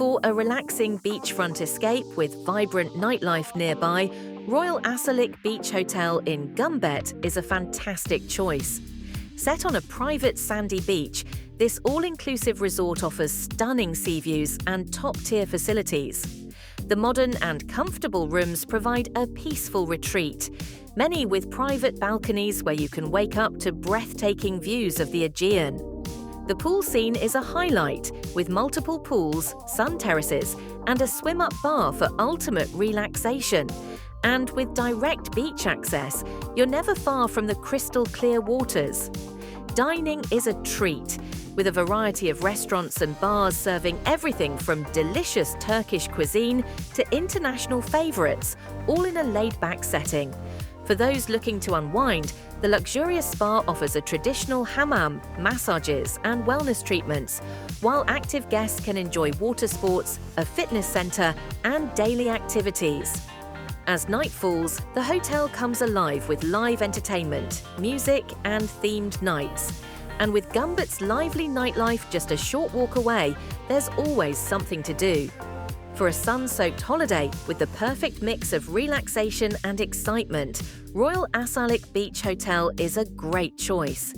For a relaxing beachfront escape with vibrant nightlife nearby, Royal Asarlik Beach Hotel in Gumbet is a fantastic choice. Set on a private sandy beach, this all-inclusive resort offers stunning sea views and top-tier facilities. The modern and comfortable rooms provide a peaceful retreat, many with private balconies where you can wake up to breathtaking views of the Aegean. The pool scene is a highlight, with multiple pools, sun terraces, and a swim-up bar for ultimate relaxation. And with direct beach access, you're never far from the crystal-clear waters. Dining is a treat, with a variety of restaurants and bars serving everything from delicious Turkish cuisine to international favourites, all in a laid-back setting. For those looking to unwind, the luxurious spa offers a traditional hammam, massages and wellness treatments, while active guests can enjoy water sports, a fitness centre and daily activities. As night falls, the hotel comes alive with live entertainment, music and themed nights. And with Gumbet's lively nightlife just a short walk away, there's always something to do. For a sun-soaked holiday with the perfect mix of relaxation and excitement, Royal Asarlik Beach Hotel is a great choice.